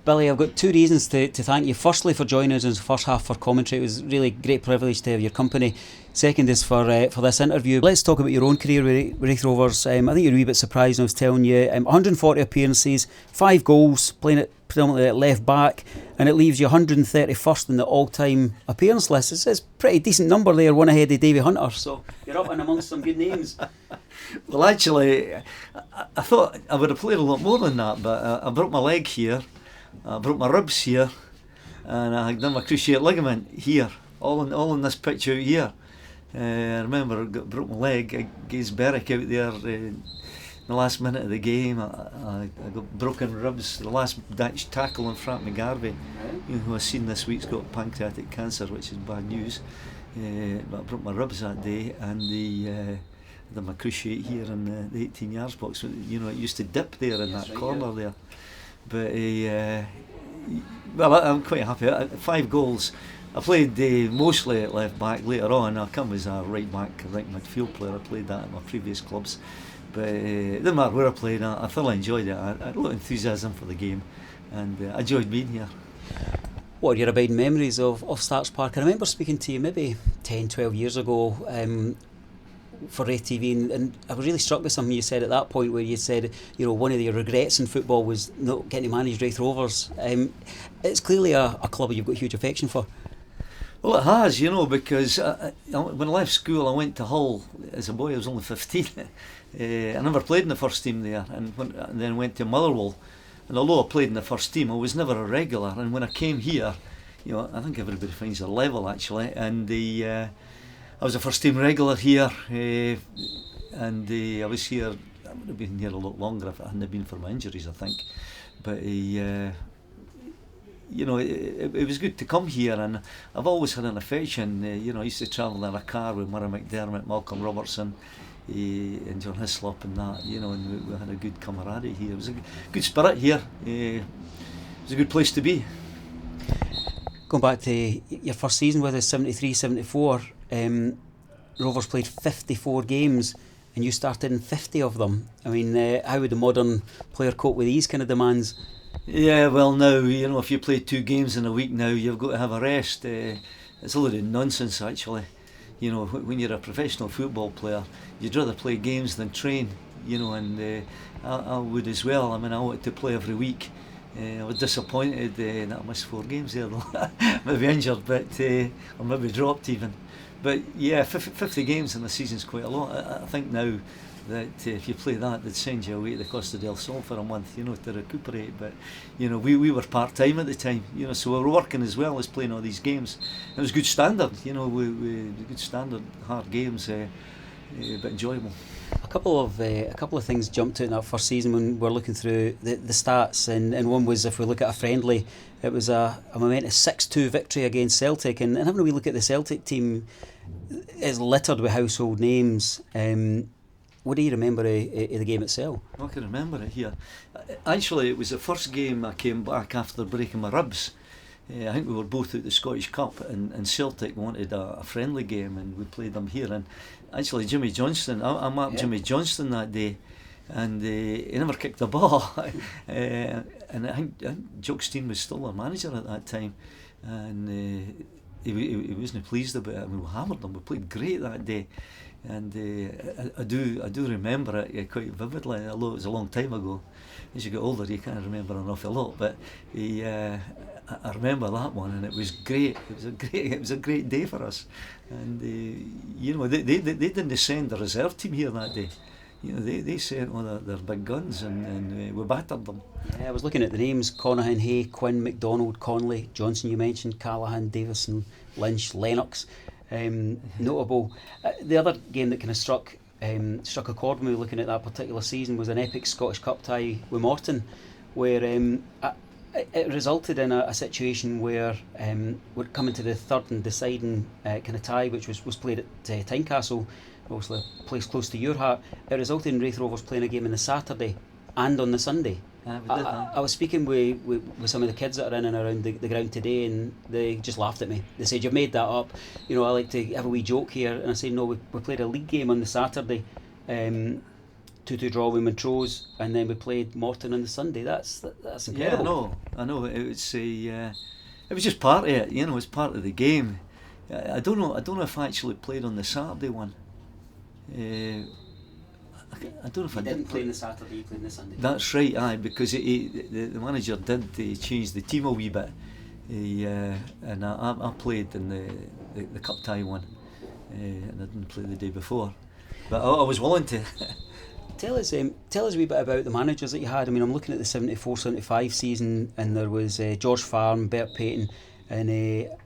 Billy, I've got two reasons to thank you. Firstly, for joining us in the first half for commentary. It was really great privilege to have your company. Second is for this interview. Let's talk about your own career with Raith Rovers. I think you're a wee bit surprised when I was telling you. 140 appearances, 5 goals, playing it predominantly at left back, and it leaves you 131st in the all-time appearance list. It's a pretty decent number there, one ahead of Davie Hunter. So you're up and amongst some good names. Well, actually, I thought I would have played a lot more than that, but I broke my leg here, I broke my ribs here, and I done my cruciate ligament here, all in this pitch out here. I remember I broke my leg against Berwick out there in the last minute of the game. I got broken ribs, the last ditch tackle on Frank McGarvey, who I've seen this week's got pancreatic cancer, which is bad news. But I broke my ribs that day, and done my cruciate here in the 18 yards box. You know, it used to dip there in that corner there. But well, I'm quite happy. 5 goals. I played mostly at left back. Later on, I come as a right back, right midfield player. I played that at my previous clubs. But it didn't matter where I played. I thoroughly enjoyed it. I had a lot of enthusiasm for the game, and I enjoyed being here. What are your abiding memories of Starks Park? I remember speaking to you maybe 10, 12 years ago for RaithTV, and I was really struck by something you said at that point, where you said, you know, one of your regrets in football was not getting to manage Raith Rovers. It's clearly a club you've got huge affection for. Well, it has, you know, because when I left school, I went to Hull as a boy. I was only 15. I never played in the first team there, and then went to Motherwell. And although I played in the first team, I was never a regular. And when I came here, you know, I think everybody finds their level actually. And I was a first team regular here, and I was here. I would have been here a lot longer if it hadn't been for my injuries, I think. But you know, it was good to come here, and I've always had an affection. You know, I used to travel in a car with Murray McDermott, Malcolm Robertson, and John Hislop and that, you know, and we had a good camaraderie here. It was a good spirit here. It was a good place to be. Going back to your first season with us, 73-74, Rovers played 54 games and you started in 50 of them. I mean, how would a modern player cope with these kind of demands? Yeah, well, now, you know, if you play 2 games in a week now, you've got to have a rest. It's a lot of nonsense, actually. You know, when you're a professional football player, you'd rather play games than train, you know, and I would as well. I mean, I wanted to play every week. I was disappointed that I missed 4 games there, maybe injured, but or maybe dropped even. But yeah, 50 games in the season's quite a lot. I think now that if you play that, they'd send you away to the Costa del Sol for a month, you know, to recuperate. But you know, we were part-time at the time, you know, so we were working as well as playing all these games. It was good standard, you know, we good standard, hard games, but enjoyable. A couple of things jumped out in that first season when we're looking through the stats, and one was, if we look at a friendly, it was a momentous 6-2 victory against Celtic, and having a wee look at the Celtic team, is littered with household names. What do you remember of the game itself? I can remember it here. Actually, it was the first game I came back after breaking my ribs. I think we were both at the Scottish Cup, and Celtic wanted a friendly game, and we played them here. And actually, Jimmy Johnston, I marked Jimmy Johnston that day, and he never kicked the ball. And I think Jock Stein was still our manager at that time, and he wasn't pleased about it. I mean, we hammered them. We played great that day. And I do remember it quite vividly, although it was a long time ago. As you get older, you can't remember an awful lot. But I remember that one, and it was great. It was a great day for us. And you know, they didn't send the reserve team here that day. You know, they sent all their big guns, and we battered them. Yeah, I was looking at the names: Conaghan, Hay, Quinn, McDonald, Conley, Johnson. You mentioned Callahan, Davison, Lynch, Lennox. Notable. The other game that kind of struck a chord when we were looking at that particular season was an epic Scottish Cup tie with Morton, where it resulted in a situation where we're coming to the third and deciding kind of tie, which was played at Tynecastle, obviously a place close to your heart. It resulted in Raith Rovers playing a game on the Saturday and on the Sunday. I was speaking with some of the kids that are in and around the ground today, and they just laughed at me. They said, "You've made that up." You know, I like to have a wee joke here, and I said, "No, we played a league game on the Saturday, 2-2 draw with Montrose, and then we played Morton on the Sunday. That's incredible. Yeah, I know. It was just part of it. It's part of the game. I don't know if I actually played on the Saturday one. I don't know if I didn't play on the Saturday. You played on the Sunday. That's right, aye, because the manager did change the team a wee bit, and I played in the cup tie one, and I didn't play the day before, but I was willing to. Tell us a wee bit about the managers that you had. I mean, I'm looking at the 74-75 season, and there was George Farm, Bert Payton, and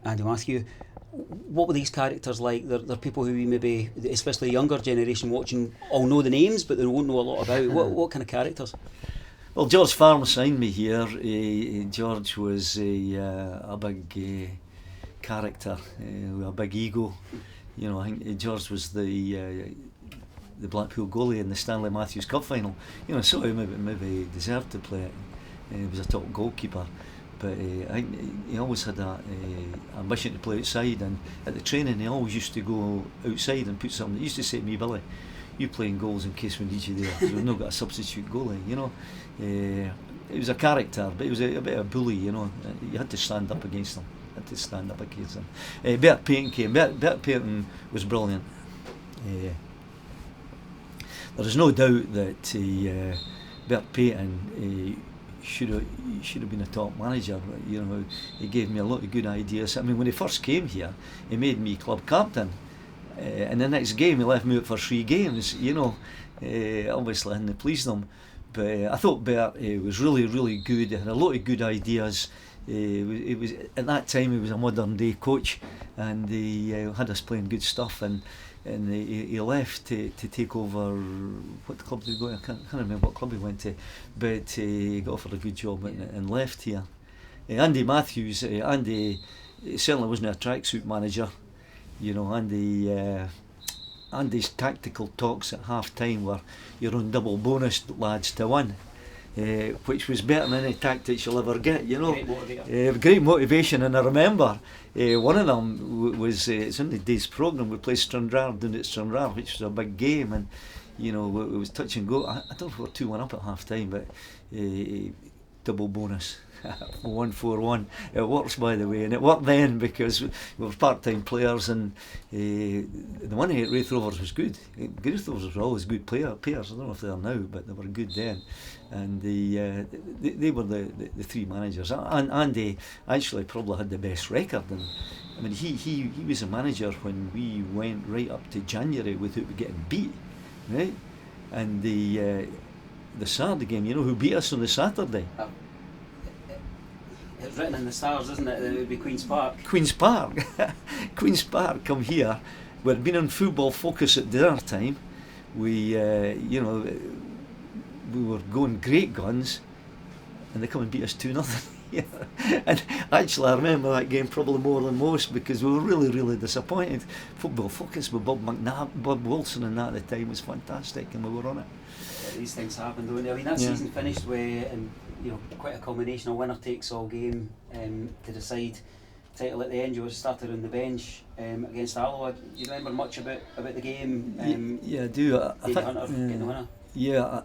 Andy Matthew. What were these characters like? They're people who we maybe, especially the younger generation watching, all know the names, but they won't know a lot about. What kind of characters? Well, George Farm signed me here. George was a big character, with a big ego. I think George was the Blackpool goalie in the Stanley Matthews Cup final. So he maybe deserved to play it. He was a top goalkeeper. But I think he always had that ambition to play outside, and at the training he always used to go outside and put something. He used to say to me, "Billy, you playing goals in case we need you there. We've not got a substitute goalie." He was a character, but he was a bit of a bully. You had to stand up against him. Bert Payton came. Bert Payton was brilliant. There is no doubt that Bert Payton should have been a top manager. He gave me a lot of good ideas. I mean, when he first came here, he made me club captain, and the next game he left me out for 3 games. Obviously, and it pleased him. But I thought Bert was really, really good. He had a lot of good ideas. He was at that time he was a modern day coach, and he had us playing good stuff. And he left to take over. What club did he go to? I can't remember what club he went to, but he got offered a good job and left here. Andy Matthews, Andy certainly wasn't a tracksuit manager. Andy's tactical talks at half time were, "You're on double bonus, lads, to win." Which was better than any tactics you'll ever get, Great motivation. And I remember one of them was, it's in the day's programme, we played Stranraer down at Stranraer, which was a big game, and it was touch and go. I don't know if we were 2-1 up at half time, but double bonus. 1-4-1. It works, by the way, and it worked then because we were part-time players, and the money at Raith Rovers was good. Raith Rovers were always good players. I don't know if they are now, but they were good then. And they were the 3 managers. And Andy actually probably had the best record. And I mean, he was a manager when we went right up to January without getting beat, right? And the Saturday game, who beat us on the Saturday? It's written in the stars, isn't it? That it would be Queen's Park. Queen's Park. Queen's Park, come here. We'd been on Football Focus at dinner time. We were going great guns, and they come and beat us 2-0. And actually, I remember that game probably more than most because we were really, really disappointed. Football Focus with Bob Wilson and that at the time was fantastic, and we were on it. Yeah, these things happen, don't they? I mean, that season finished with quite a combination of winner takes all game to decide title at the end. You started on the bench against Alloa. Do you remember much about the game? Yeah, I do. Davie Hunter getting the winner. Yeah,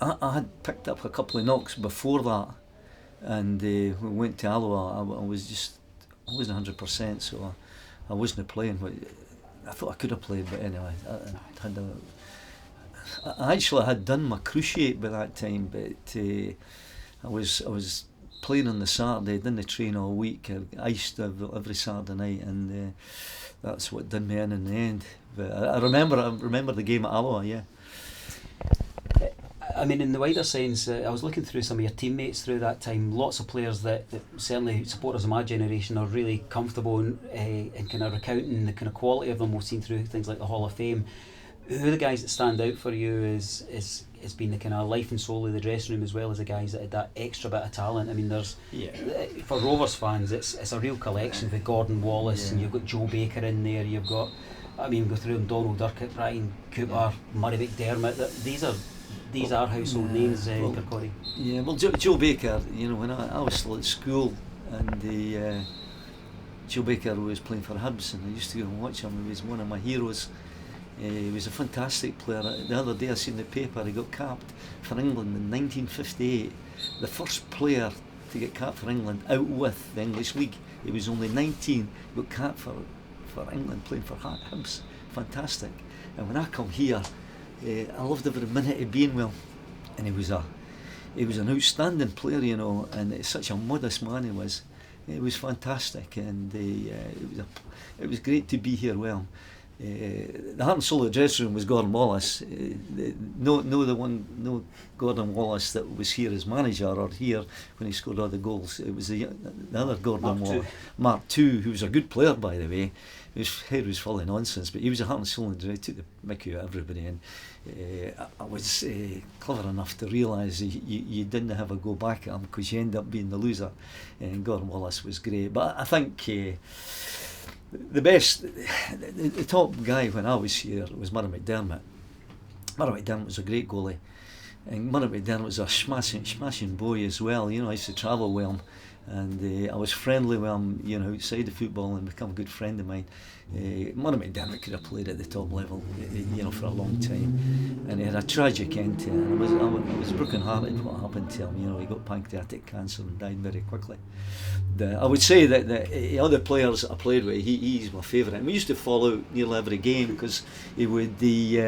I had picked up a couple of knocks before that, and when we went to Alloa, I wasn't 100%, so I wasn't playing. But I thought I could have played, but anyway, I actually had done my cruciate by that time, but I was playing on the Saturday, didn't train all week. I iced every Saturday night, and that's what done me in the end. But I remember the game at Alloa, yeah. I mean, in the wider sense, I was looking through some of your teammates through that time. Lots of players that certainly supporters of my generation are really comfortable in kind of recounting the kind of quality of them. We've seen through things like the Hall of Fame. Who are the guys that stand out for you as been the kind of life and soul of the dressing room, as well as the guys that had that extra bit of talent? I mean, there's for Rovers fans, it's a real collection with Gordon Wallace, and you've got Joe Baker in there. You've got, I mean, go through them: Donald Durkett, Brian Cooper, Murray McDermott. These are household names, Kirkcaldy. Yeah, well, Joe Baker, when I was still at school, and Joe Baker was playing for Hibs, and I used to go and watch him. He was one of my heroes. He was a fantastic player. The other day I seen the paper, he got capped for England in 1958. The first player to get capped for England out with the English League. He was only 19, got capped for England, playing for Hibs. Fantastic. And when I come here, I loved every minute of being with him. And he was an outstanding player, you know, and it's such a modest man he was. It was fantastic, and it was great to be here with him. The heart and soul of the dressing room was Gordon Wallace. No Gordon Wallace that was here as manager or here when he scored all the goals. It was the other Gordon Wallace, Mark II, who was a good player, by the way. His head was full of nonsense, but he was a heart and soul and took the mickey out of everybody. And I was clever enough to realise you didn't have a go back at him because you end up being the loser. And Gordon Wallace was great, but I think. The top guy when I was here was Murray McDermott. Murray McDermott was a great goalie, and Murray McDermott was a smashing boy as well. You know, I used to travel with him, and I was friendly with him, you know, outside the football, and become a good friend of mine. Murray McDermott could have played at the top level, you know, for a long time, and he had a tragic end to it. And I was broken hearted what happened to him. You know, he got pancreatic cancer and died very quickly. I would say that the other players that I played with, he's my favourite. And we used to follow nearly every game because he would he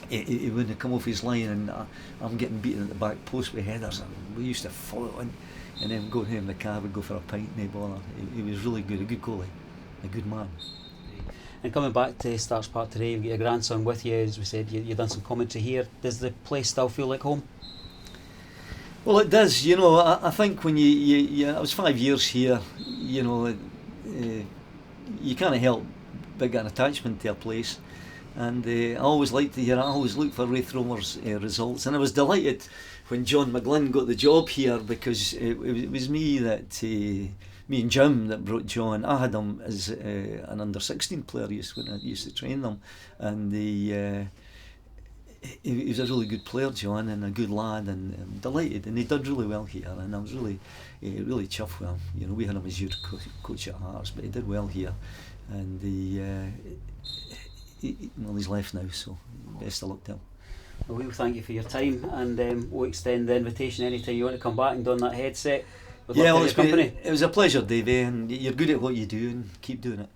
wouldn't come off his line, and I'm getting beaten at the back post with headers, and we used to follow him, and then go to him in the cab and go for a pint, no bother. He was really good, a good goalie, a good man. And coming back to Starks Park today, you've got your grandson with you. As we said, you've done some commentary here. Does the place still feel like home? Well, it does. You know, I think when I was 5 years here, you know, you can't help but get an attachment to a place. And I always liked to hear, I always look for Raith Rovers results. And I was delighted when John McGlynn got the job here, because it was me and Jim that brought John. I had him as an under-16 player when I used to train them. And he was a really good player, John, and a good lad, and I'm delighted. And he did really well here, and I was really chuffed with him. You know, we had him as youth coach at Hearts, but he did well here. And he's left now, so best of luck to him. Well, we'll thank you for your time, and we'll extend the invitation anytime you want to come back and don that headset. Yeah, well, it was a pleasure, Davie, and you're good at what you do, and keep doing it.